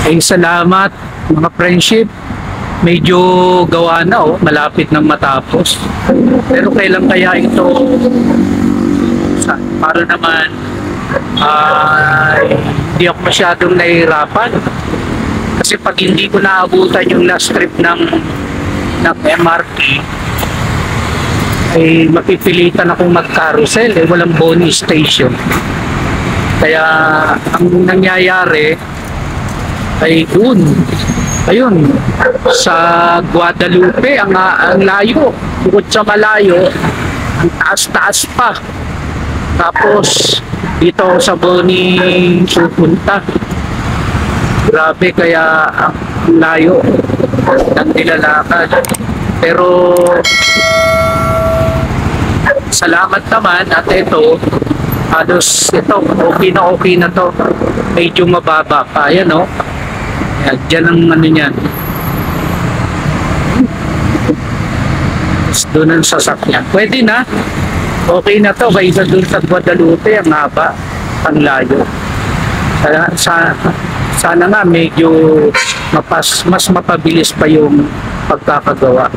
Ay salamat mga friendship. Medyo gawa na malapit nang matapos. Pero kailan kaya ito para naman hindi ako masyadong nahihirapan. Kasi pag hindi ko naabutan yung last trip ng MRT, ay mapipilitan akong mag-carousel, walang bonus station. Kaya ang nangyayari ay dun, ayun, sa Guadalupe, ang layo, bukod sa malayo, ang taas-taas pa. Tapos dito sa Boni pupunta. Grabe, kaya ang layo ng nilalakad. Pero salamat naman at ito, halos ito, okay na to. Medyo mababa pa, yan Yan, dyan ang ano yan. Doon ang sasakyan. Pwede na. Okay na to, kaysa doon sa Guadalupe, ang haba, ang layo. Sana nga medyo mas mapabilis pa yung pagkakagawa.